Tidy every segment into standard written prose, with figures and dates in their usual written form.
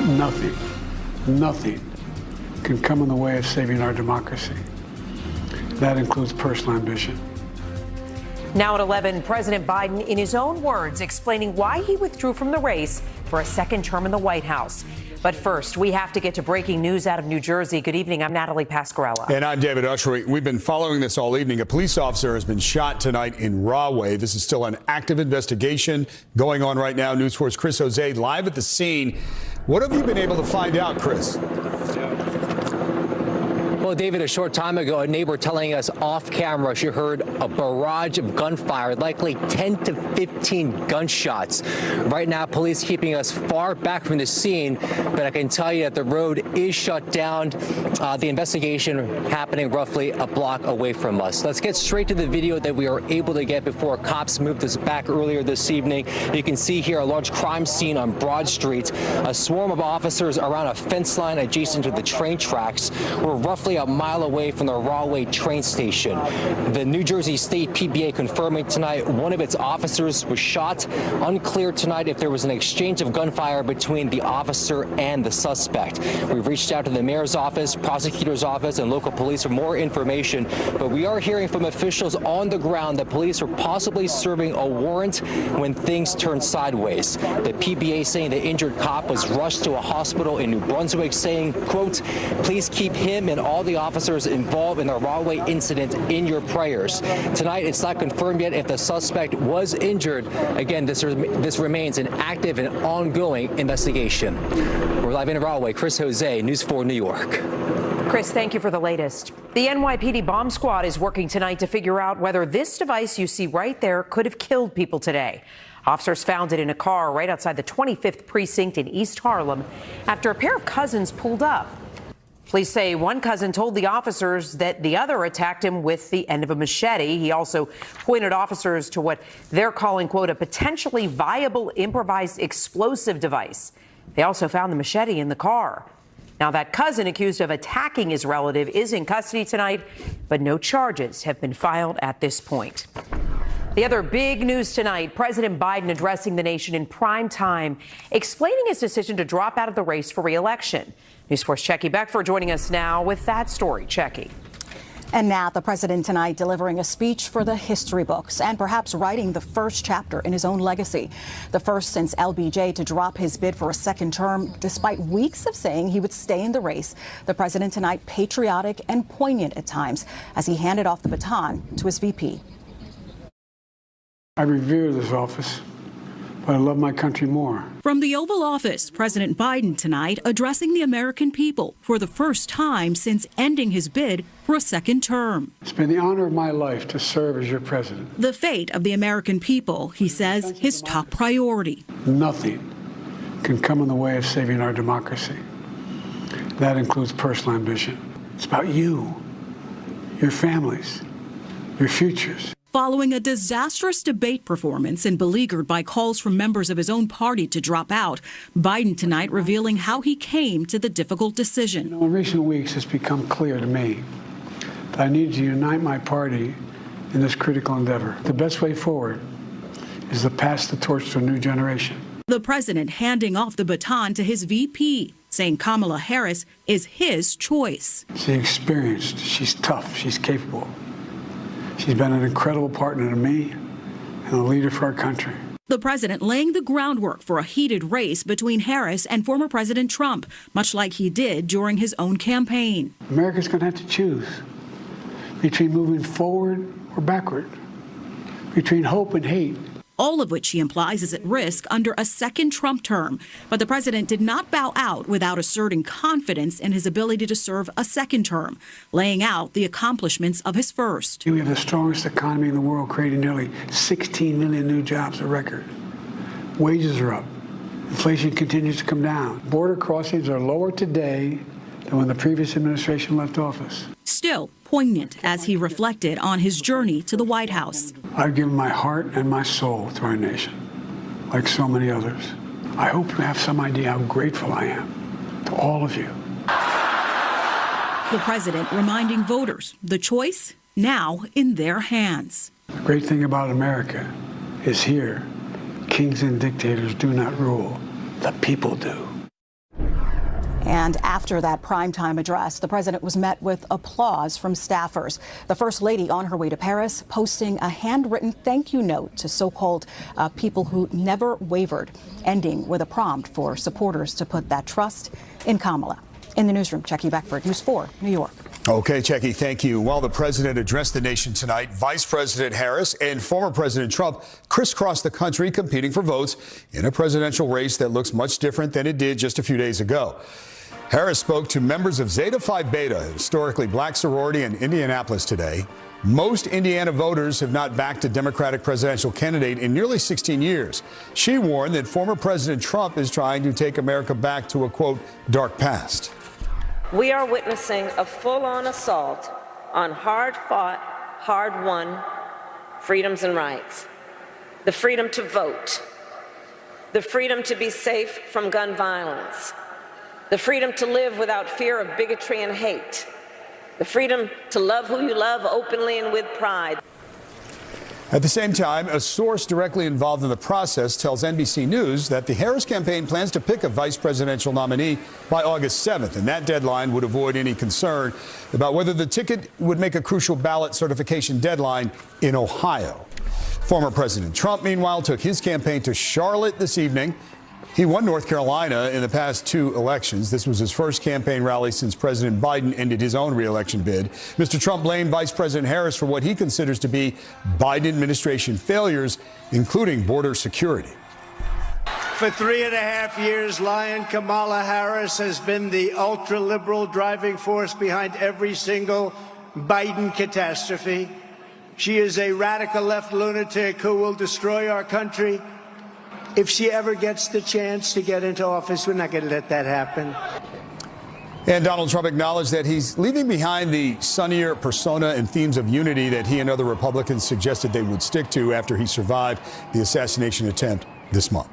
nothing can come in the way of saving our democracy. That includes personal ambition. Now at 11, President Biden, in his own words, explaining why he withdrew from the race for a second term in the White House. But first, we have to get to breaking news out of New Jersey. Good evening. I'm Natalie Pasquarella. And I'm David Ushery. We've been following this all evening. A police officer has been shot tonight in Rahway. This is still an active investigation going on right now. News 4's Chris Jose live at the scene. What have you been able to find out, Chris? Well, David, a short time ago, a neighbor telling us off camera she heard a barrage of gunfire, likely 10 to 15 gunshots. Right now, police keeping us far back from the scene, but I can tell you that the road is shut down. The investigation happening roughly a block away from us. Let's get straight to the video that we were able to get before cops moved us back earlier this evening. You can see here a large crime scene on Broad Street. A swarm of officers around a fence line adjacent to the train tracks. We're roughly a mile away from the Rahway train station. The New Jersey State PBA confirming tonight one of its officers was shot. Unclear tonight if there was an exchange of gunfire between the officer and the suspect. We've reached out to the mayor's office, prosecutor's office, and local police for more information, but we are hearing from officials on the ground that police are possibly serving a warrant when things turn sideways. The PBA saying the injured cop was rushed to a hospital in New Brunswick, saying, quote, "Please keep him and all the officers involved in the Rahway incident in your prayers." Tonight, it's not confirmed yet if the suspect was injured. Again, this remains an active and ongoing investigation. We're live in Rahway. Chris Jose, News 4 New York. Chris, thank you for the latest. The NYPD bomb squad is working tonight to figure out whether this device you see right there could have killed people today. Officers found it in a car right outside the 25th precinct in East Harlem after a pair of cousins pulled up. Police say one cousin told the officers that the other attacked him with the end of a machete. He also pointed officers to what they're calling, quote, a potentially viable improvised explosive device. They also found the machete in the car. Now, that cousin accused of attacking his relative is in custody tonight, but no charges have been filed at this point. The other big news tonight, President Biden addressing the nation in prime time, explaining his decision to drop out of the race for re-election. News 4's Checky Beckford joining us now with that story. Checky. And now the president tonight delivering a speech for the history books and perhaps writing the first chapter in his own legacy. The first since LBJ to drop his bid for a second term, despite weeks of saying he would stay in the race. The president tonight patriotic and poignant at times as he handed off the baton to his VP. I revere this office, but I love my country more. From the Oval Office, President Biden tonight addressing the American people for the first time since ending his bid for a second term. It's been the honor of my life to serve as your president. The fate of the American people, he says, his top priority. Nothing can come in the way of saving our democracy. That includes personal ambition. It's about you, your families, your futures. Following a disastrous debate performance and beleaguered by calls from members of his own party to drop out, Biden tonight revealing how he came to the difficult decision. In recent weeks, it's become clear to me that I need to unite my party in this critical endeavor. The best way forward is to pass the torch to a new generation. The president handing off the baton to his VP, saying Kamala Harris is his choice. She's experienced, she's tough, she's capable. She's been an incredible partner to me and a leader for our country. The president laying the groundwork for a heated race between Harris and former President Trump, much like he did during his own campaign. America's going to have to choose between moving forward or backward, between hope and hate. All of which he implies is at risk under a second Trump term. But the president did not bow out without asserting confidence in his ability to serve a second term, laying out the accomplishments of his first. We have the strongest economy in the world, creating nearly 16 million new jobs, a record. Wages are up. Inflation continues to come down. Border crossings are lower today than when the previous administration left office. Still poignant as he reflected on his journey to the White House. I've given my heart and my soul to our nation, like so many others. I hope you have some idea how grateful I am to all of you. The president reminding voters the choice now in their hands. The great thing about America is here, kings and dictators do not rule, the people do. And after that primetime address, the president was met with applause from staffers. The First Lady on her way to Paris posting a handwritten thank you note to so-called people who never wavered, ending with a prompt for supporters to put that trust in Kamala. In the newsroom, Checky Beckford, News 4, New York. Okay, Checky, thank you. While the president addressed the nation tonight, Vice President Harris and former President Trump crisscrossed the country competing for votes in a presidential race that looks much different than it did just a few days ago. Harris spoke to members of Zeta Phi Beta, a historically black sorority in Indianapolis today. Most Indiana voters have not backed a Democratic presidential candidate in nearly 16 years. She warned that former President Trump is trying to take America back to a, quote, dark past. We are witnessing a full-on assault on hard-fought, hard-won freedoms and rights. The freedom to vote, the freedom to be safe from gun violence, the freedom to live without fear of bigotry and hate, the freedom to love who you love openly and with pride. At the same time, a source directly involved in the process tells NBC News that the Harris campaign plans to pick a vice presidential nominee by August 7th, and that deadline would avoid any concern about whether the ticket would make a crucial ballot certification deadline in Ohio. Former President Trump, meanwhile, took his campaign to Charlotte this evening. He won North Carolina in the past two elections. This was his first campaign rally since President Biden ended his own re-election bid. Mr. Trump blamed Vice President Harris for what he considers to be Biden administration failures, including border security. For 3.5 years, Lion Kamala Harris has been the ultra-liberal driving force behind every single Biden catastrophe. She is a radical left lunatic who will destroy our country. If she ever gets the chance to get into office, we're not going to let that happen. And Donald Trump acknowledged that he's leaving behind the sunnier persona and themes of unity that he and other Republicans suggested they would stick to after he survived the assassination attempt this month.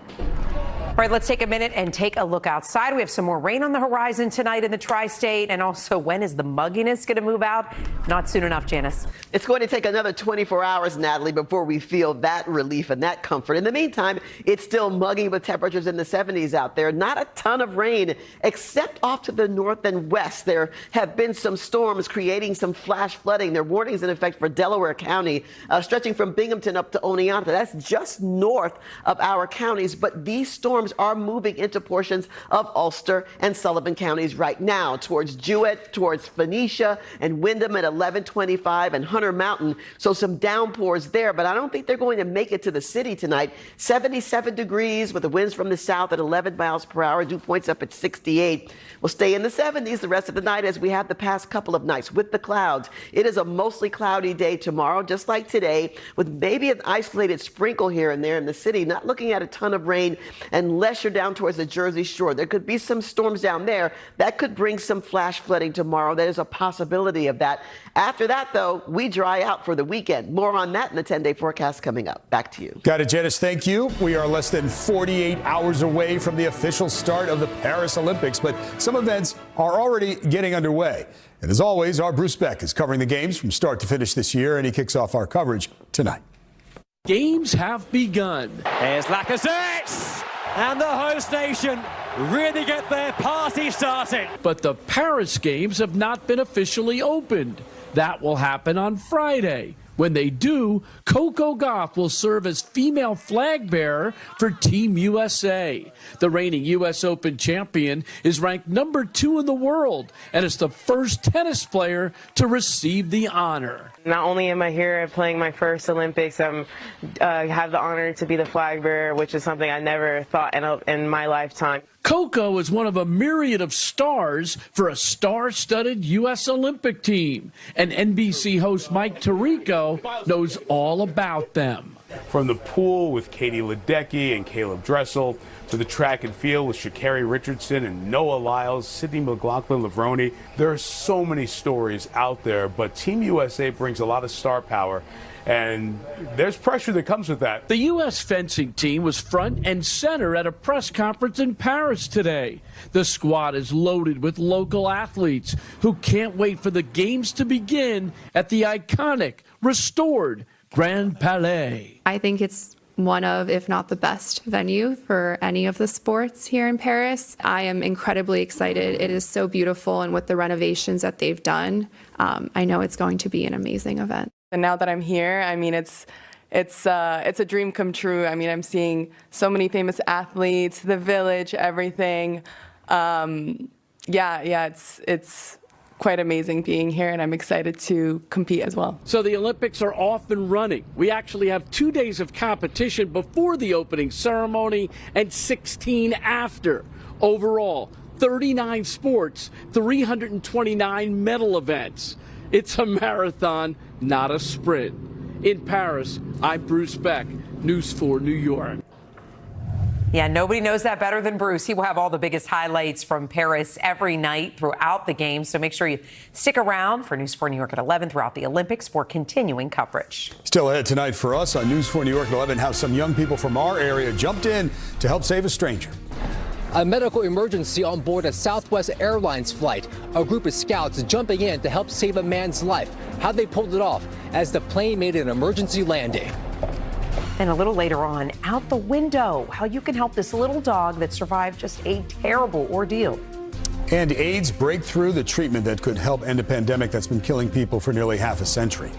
All right, let's take a minute and take a look outside. We have some more rain on the horizon tonight in the tri-state. And also, when is the mugginess going to move out? Not soon enough, Janice. It's going to take another 24 hours, Natalie, before we feel that relief and that comfort. In the meantime, it's still muggy with temperatures in the 70s out there. Not a ton of rain, except off to the north and west. There have been some storms creating some flash flooding. There are warnings in effect for Delaware County, stretching from Binghamton up to Oneonta. That's just north of our counties. But these storms are moving into portions of Ulster and Sullivan counties right now, towards Jewett, towards Phoenicia and Windham at 1125 and Hunter Mountain. So some downpours there, but I don't think they're going to make it to the city tonight. 77 degrees with the winds from the south at 11 miles per hour. Dew points up at 68. We'll stay in the 70s the rest of the night as we have the past couple of nights with the clouds. It is a mostly cloudy day tomorrow, just like today, with maybe an isolated sprinkle here and there in the city. Not looking at a ton of rain unless you're down towards the Jersey Shore. There could be some storms down there that could bring some flash flooding tomorrow. There's a possibility of that. After that, though, we dry out for the weekend. More on that in the 10-day forecast coming up. Back to you. Got it, Janice. Thank you. We are less than 48 hours away from the official start of the Paris Olympics, but some events are already getting underway. And as always, our Bruce Beck is covering the games from start to finish this year, and he kicks off our coverage tonight. Games have begun. Here's Lacazette! And the host nation really get their party started. But the Paris Games have not been officially opened. That will happen on Friday. When they do, Coco Gauff will serve as female flag bearer for Team USA. The reigning U.S. Open champion is ranked number 2 in the world and is the first tennis player to receive the honor. Not only am I here playing my first Olympics, I have the honor to be the flag bearer, which is something I never thought in my lifetime. Coco is one of a myriad of stars for a star-studded U.S. Olympic team, and NBC host Mike Tirico knows all about them. From the pool with Katie Ledecky and Caleb Dressel to the track and field with Sha'Carri Richardson and Noah Lyles, Sydney McLaughlin-Lavroni. There are so many stories out there, but Team USA brings a lot of star power, and there's pressure that comes with that. The U.S. fencing team was front and center at a press conference in Paris today. The squad is loaded with local athletes who can't wait for the games to begin at the iconic, restored Grand Palais. I think it's one of, if not the best venue for any of the sports here in Paris. I am incredibly excited. It is so beautiful, and with the renovations that they've done, I know it's going to be an amazing event. And now that I'm here, I mean, it's a dream come true. I mean, I'm seeing so many famous athletes, the village, everything. It's quite amazing being here, and I'm excited to compete as well. So the Olympics are off and running. We actually have 2 days of competition before the opening ceremony and 16 after. Overall, 39 sports, 329 medal events. It's a marathon, not a sprint. In Paris, I'm Bruce Beck, News 4 New York. Yeah, nobody knows that better than Bruce. He will have all the biggest highlights from Paris every night throughout the game. So make sure you stick around for News 4 New York at 11 throughout the Olympics for continuing coverage. Still ahead tonight for us on News 4 New York at 11, how some young people from our area jumped in to help save a stranger. A medical emergency on board a Southwest Airlines flight. A group of scouts jumping in to help save a man's life. How they pulled it off as the plane made an emergency landing. And a little later on, out the window, how you can help this little dog that survived just a terrible ordeal. And AIDS breakthrough, the treatment that could help end a pandemic that's been killing people for nearly half a century.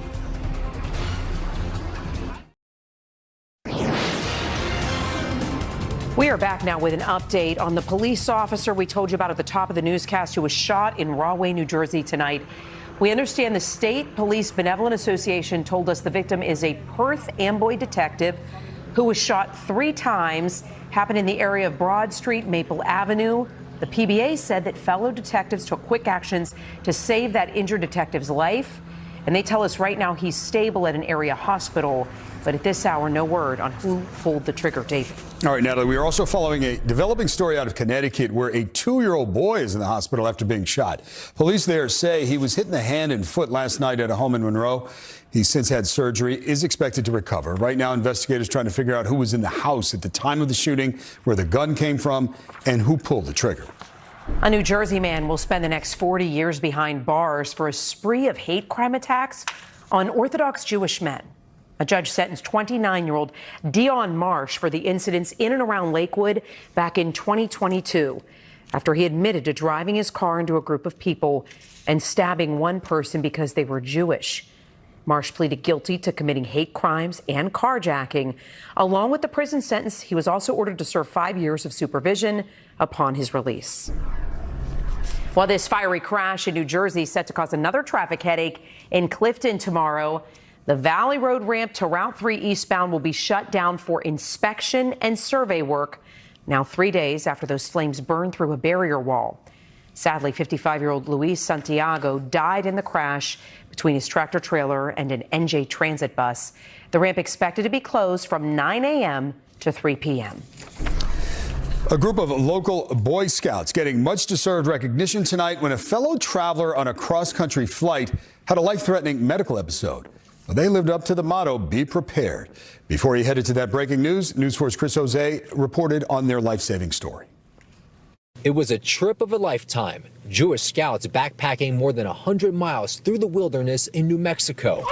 We are back now with an update on the police officer we told you about at the top of the newscast who was shot in Rahway, New Jersey tonight. We understand the State Police Benevolent Association told us the victim is a Perth Amboy detective who was shot 3 times, happened in the area of Broad Street, Maple Avenue. The PBA said that fellow detectives took quick actions to save that injured detective's life. And they tell us right now he's stable at an area hospital. But at this hour, no word on who pulled the trigger, David. All right, Natalie, we are also following a developing story out of Connecticut where a 2-year-old boy is in the hospital after being shot. Police there say he was hit in the hand and foot last night at a home in Monroe. He's since had surgery, is expected to recover. Right now, investigators trying to figure out who was in the house at the time of the shooting, where the gun came from, and who pulled the trigger. A New Jersey man will spend the next 40 years behind bars for a spree of hate crime attacks on Orthodox Jewish men. A judge sentenced 29-year-old Dion Marsh for the incidents in and around Lakewood back in 2022 after he admitted to driving his car into a group of people and stabbing one person because they were Jewish. Marsh pleaded guilty to committing hate crimes and carjacking. Along with the prison sentence, he was also ordered to serve 5 years of supervision upon his release. While this fiery crash in New Jersey is set to cause another traffic headache in Clifton tomorrow, the Valley Road ramp to Route 3 eastbound will be shut down for inspection and survey work, now 3 days after those flames burned through a barrier wall. Sadly, 55-year-old Luis Santiago died in the crash between his tractor trailer and an NJ Transit bus. The ramp expected to be closed from 9 a.m. to 3 p.m. A group of local Boy Scouts getting much-deserved recognition tonight when a fellow traveler on a cross-country flight had a life-threatening medical episode. Well, they lived up to the motto, be prepared. Before he headed to that breaking news, News 4's Chris Jose reported on their life-saving story. It was a trip of a lifetime. Jewish scouts backpacking more than 100 miles through the wilderness in New Mexico.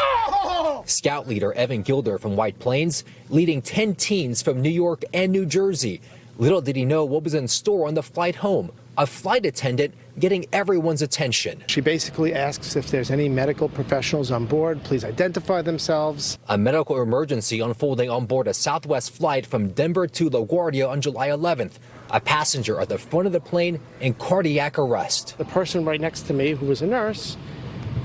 Scout leader Evan Gilder from White Plains leading 10 teens from New York and New Jersey. Little did he know what was in store on the flight home. A flight attendant getting everyone's attention. She basically asks if there's any medical professionals on board, please identify themselves. A medical emergency unfolding on board a Southwest flight from Denver to LaGuardia on July 11th. A passenger at the front of the plane in cardiac arrest. The person right next to me, who was a nurse,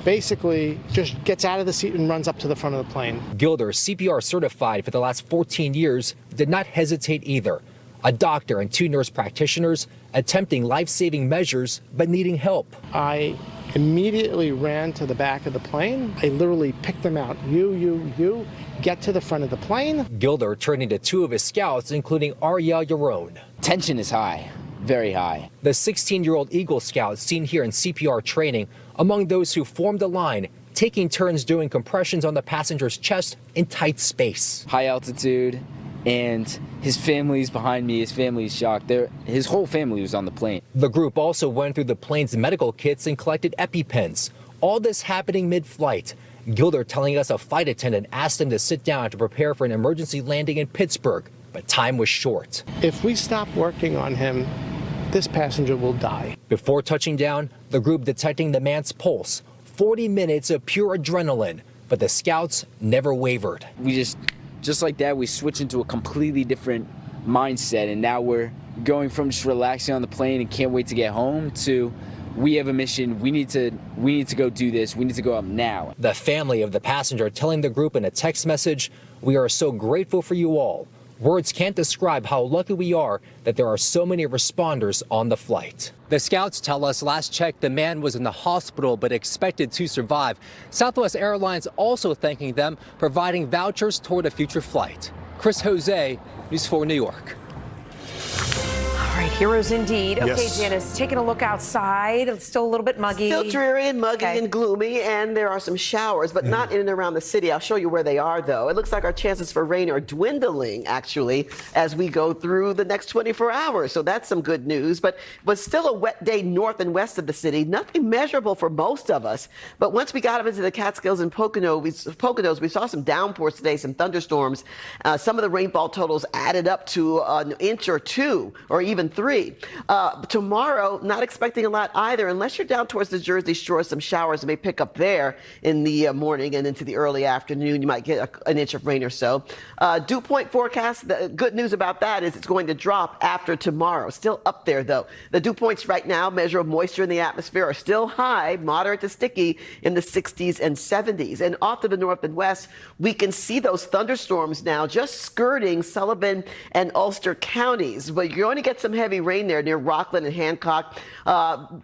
basically just gets out of the seat and runs up to the front of the plane. Gilder, CPR certified for the last 14 years, did not hesitate either. A doctor and 2 nurse practitioners attempting life-saving measures but needing help. I immediately ran to the back of the plane. I literally picked them out. You, get to the front of the plane. Gilder turning to 2 of his scouts, including Ariel Yaron. Tension is high, very high. The 16-year-old Eagle Scout seen here in CPR training among those who formed a line, taking turns doing compressions on the passenger's chest in tight space. High altitude. And his family's behind me. His family's shocked. His whole family was on the plane. The group also went through the plane's medical kits and collected EpiPens. All this happening mid-flight. Gilder telling us a flight attendant asked him to sit down to prepare for an emergency landing in Pittsburgh, but time was short. If we stop working on him, this passenger will die. Before touching down, the group detecting the man's pulse, 40 minutes of pure adrenaline, but the scouts never wavered. We just like that, we switch into a completely different mindset, and now we're going from just relaxing on the plane and can't wait to get home to we have a mission, we need to go do this, we need to go up now. The family of the passenger telling the group in a text message, "We are so grateful for you all. Words can't describe how lucky we are that there are so many responders on the flight." The scouts tell us last check the man was in the hospital but expected to survive. Southwest Airlines also thanking them, providing vouchers toward a future flight. Chris Jose, News 4 New York. All right, heroes indeed. Okay, Yes. Janice, taking a look outside. It's still a little bit muggy. Still dreary and muggy and gloomy, and there are some showers, but not in and around the city. I'll show you where they are, though. It looks like our chances for rain are dwindling, actually, as we go through the next 24 hours. So that's some good news, but still a wet day north and west of the city. Nothing measurable for most of us. But once we got up into the Catskills and Poconos, we saw some downpours today, some thunderstorms. Some of the rainfall totals added up to an inch or two, or even 3. Tomorrow, not expecting a lot either, unless you're down towards the Jersey Shore. Some showers may pick up there in the morning and into the early afternoon. You might get an inch of rain or so. Dew point forecast, the good news about that is it's going to drop after tomorrow. Still up there, though. The dew points right now, measure of moisture in the atmosphere, are still high, moderate to sticky, in the 60s and 70s. And off to the north and west, we can see those thunderstorms now just skirting Sullivan and Ulster counties. But you're going to get some heavy rain there near Rockland and Hancock.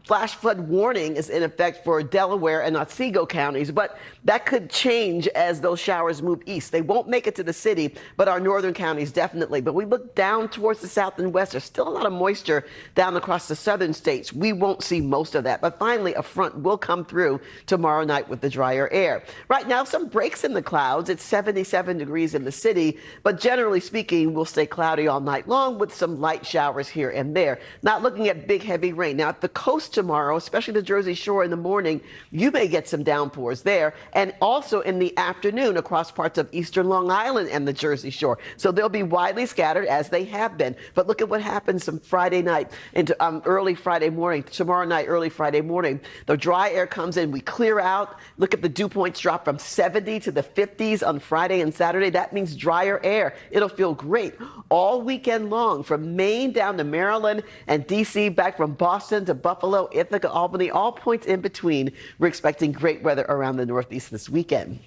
Flash flood warning is in effect for Delaware and Otsego counties, but that could change as those showers move east. They won't make it to the city, but our northern counties definitely. But we look down towards the south and west. There's still a lot of moisture down across the southern states. We won't see most of that, but finally a front will come through tomorrow night with the drier air. Right now, some breaks in the clouds. It's 77 degrees in the city, but generally speaking, we'll stay cloudy all night long with some light showers here and there. Not looking at big, heavy rain. Now, at the coast tomorrow, especially the Jersey Shore in the morning, you may get some downpours there, and also in the afternoon across parts of eastern Long Island and the Jersey Shore. So they'll be widely scattered as they have been. But look at what happens from Friday night into early Friday morning, tomorrow night, early Friday morning. The dry air comes in, we clear out. Look at the dew points drop from 70 to the 50s on Friday and Saturday. That means drier air. It'll feel great all weekend long, from Maine down to Maryland and D.C., back from Boston to Buffalo, Ithaca, Albany, all points in between. We're expecting great weather around the Northeast this weekend.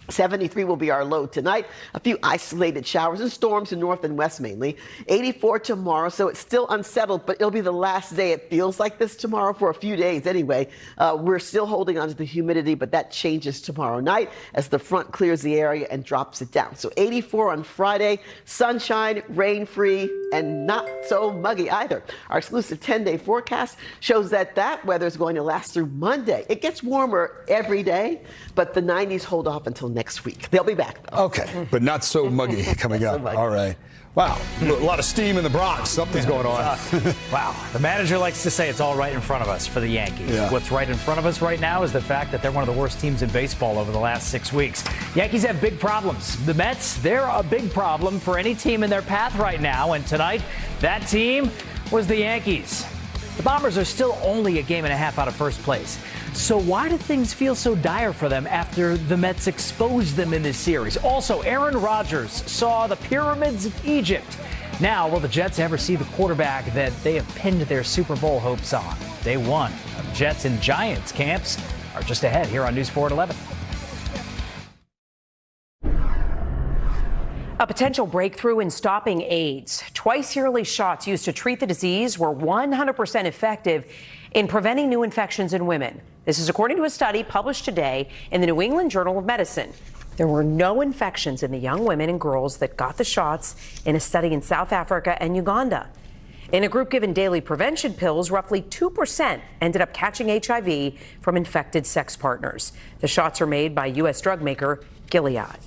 73 will be our low tonight. A few isolated showers and storms in north and west mainly. 84 tomorrow, so it's still unsettled, but it'll be the last day it feels like this tomorrow for a few days anyway. We're still holding on to the humidity, but that changes tomorrow night as the front clears the area and drops it down. So 84 on Friday, sunshine, rain-free, and not so muggy either. Our exclusive 10-day forecast shows that weather is going to last through Monday. It gets warmer every day, but the 90s hold off until next week. They'll be back, though. Okay, but not so muggy coming up. All right. Wow, a lot of steam in the Bronx. Something's going on. Wow. The manager likes to say it's all right in front of us for the Yankees. Yeah. What's right in front of us right now is the fact that they're one of the worst teams in baseball over the last 6 weeks. Yankees have big problems. The Mets, they're a big problem for any team in their path right now. And tonight, that team was the Yankees. The Bombers are still only a game and a half out of first place. So why do things feel so dire for them after the Mets exposed them in this series? Also, Aaron Rodgers saw the pyramids of Egypt. Now, will the Jets ever see the quarterback that they have pinned their Super Bowl hopes on? Day one of Jets and Giants camps are just ahead here on News 4 at 11. A potential breakthrough in stopping AIDS. Twice-yearly shots used to treat the disease were 100% effective in preventing new infections in women. This is according to a study published today in the New England Journal of Medicine. There were no infections in the young women and girls that got the shots in a study in South Africa and Uganda. In a group given daily prevention pills, roughly 2% ended up catching HIV from infected sex partners. The shots are made by U.S. drug maker Gilead.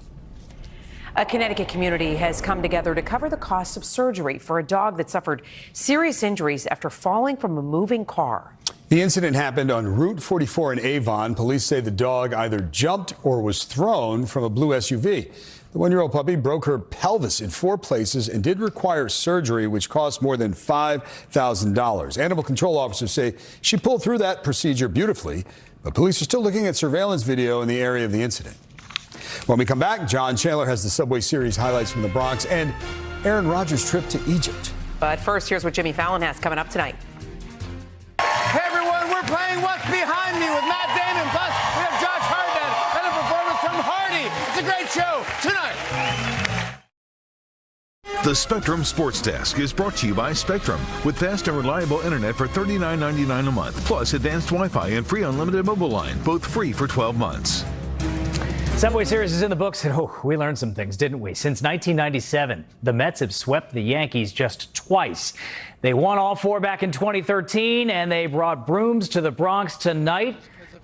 A Connecticut community has come together to cover the costs of surgery for a dog that suffered serious injuries after falling from a moving car. The incident happened on Route 44 in Avon. Police say the dog either jumped or was thrown from a blue SUV. The 1-year-old puppy broke her pelvis in 4 places and did require surgery, which cost more than $5,000. Animal control officers say she pulled through that procedure beautifully, but police are still looking at surveillance video in the area of the incident. When we come back, John Chandler has the Subway Series highlights from the Bronx and Aaron Rodgers' trip to Egypt. But first, here's what Jimmy Fallon has coming up tonight. Hey everyone, we're playing What's Behind Me with Matt Damon. Plus, we have Josh Hartnett and a performance from Hardy. It's a great show tonight. The Spectrum Sports Desk is brought to you by Spectrum, with fast and reliable internet for $39.99 a month, plus advanced Wi-Fi and free unlimited mobile line, both free for 12 months. Subway Series is in the books, and we learned some things, didn't we? Since 1997, the Mets have swept the Yankees just twice. They won all 4 back in 2013, and they brought brooms to the Bronx tonight.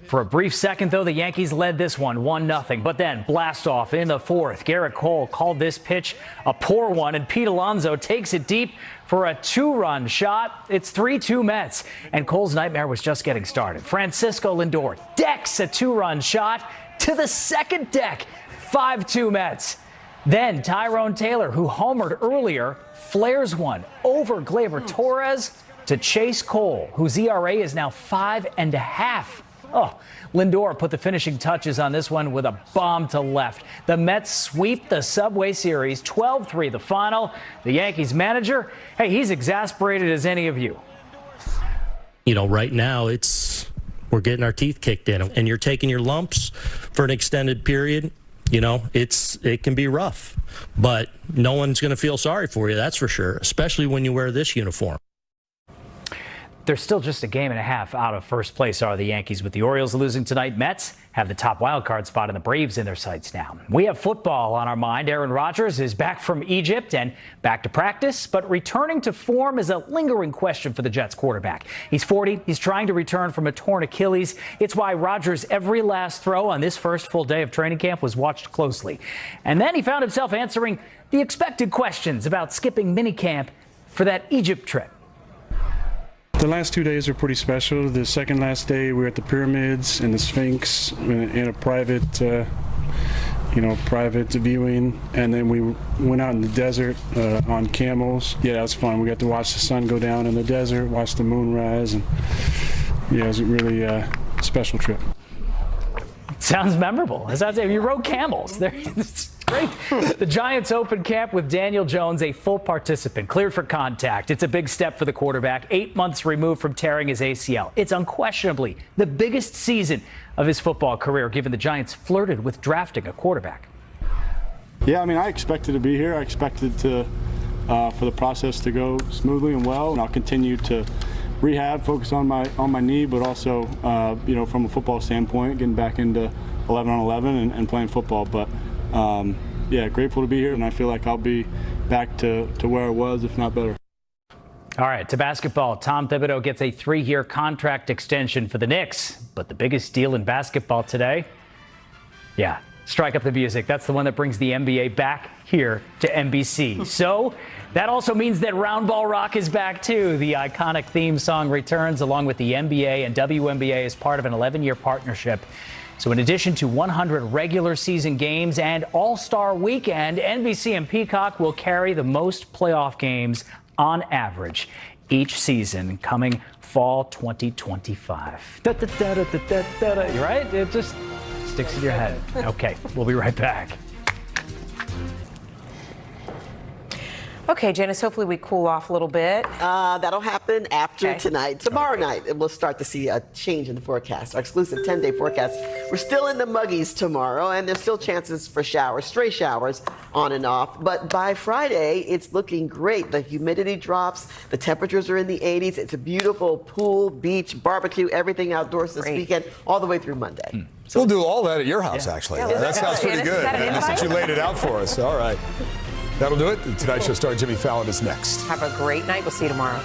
For a brief second, though, the Yankees led this one 1-0. But then blast off in the 4th. Garrett Cole called this pitch a poor one, and Pete Alonso takes it deep for a 2-run shot. It's 3-2 Mets, and Cole's nightmare was just getting started. Francisco Lindor decks a 2-run shot to the second deck, 5-2 Mets. Then Tyrone Taylor, who homered earlier, flares one over Gleyber Torres to chase Cole, whose ERA is now 5.5. Oh, Lindor put the finishing touches on this one with a bomb to left. The Mets sweep the Subway Series, 12-3 the final. The Yankees manager, hey, he's exasperated as any of you. You know, right now we're getting our teeth kicked in, and you're taking your lumps for an extended period. You know, it can be rough, but no one's going to feel sorry for you, that's for sure, especially when you wear this uniform. They're still just a game and a half out of first place, are the Yankees. With the Orioles losing tonight, Mets have the top wild card spot, and the Braves in their sights now. We have football on our mind. Aaron Rodgers is back from Egypt and back to practice, but returning to form is a lingering question for the Jets quarterback. He's 40. He's trying to return from a torn Achilles. It's why Rodgers' every last throw on this first full day of training camp was watched closely. And then he found himself answering the expected questions about skipping minicamp for that Egypt trip. The last 2 days are pretty special. The second last day, we were at the pyramids and the Sphinx in a private, private viewing, and then we went out in the desert on camels. Yeah, that was fun. We got to watch the sun go down in the desert, watch the moon rise, and yeah, it was a really special trip. Sounds memorable. As I say, you rode camels. It's great. The Giants open camp with Daniel Jones, a full participant, cleared for contact. It's a big step for the quarterback, 8 months removed from tearing his ACL. It's unquestionably the biggest season of his football career, given the Giants flirted with drafting a quarterback. Yeah, I mean, I expected to be here. I expected for the process to go smoothly and well, and I'll continue to rehab, focus on my knee, but also, from a football standpoint, getting back into 11-on-11 and playing football. But yeah, grateful to be here, and I feel like I'll be back to where I was, if not better. All right, to basketball. Tom Thibodeau gets a 3-year contract extension for the Knicks. But the biggest deal in basketball today? Yeah, strike up the music. That's the one that brings the NBA back here to NBC. So that also means that Round Ball Rock is back, too. The iconic theme song returns along with the NBA and WNBA as part of an 11-year partnership. So in addition to 100 regular season games and All-Star Weekend, NBC and Peacock will carry the most playoff games on average each season coming fall 2025. You're right? It just sticks in your head. Okay, we'll be right back. Okay, Janice, hopefully we cool off a little bit. That'll happen after tonight. Tomorrow night, we'll start to see a change in the forecast. Our exclusive 10-day forecast. We're still in the muggies tomorrow, and there's still chances for showers, stray showers on and off. But by Friday, it's looking great. The humidity drops. The temperatures are in the 80s. It's a beautiful pool, beach, barbecue, everything outdoors this weekend, all the way through Monday. So we'll do all that at your house, actually. Yeah, that sounds pretty good. Since you laid it out for us. All right. That'll do it. The Tonight Show star Jimmy Fallon is next. Have a great night. We'll see you tomorrow.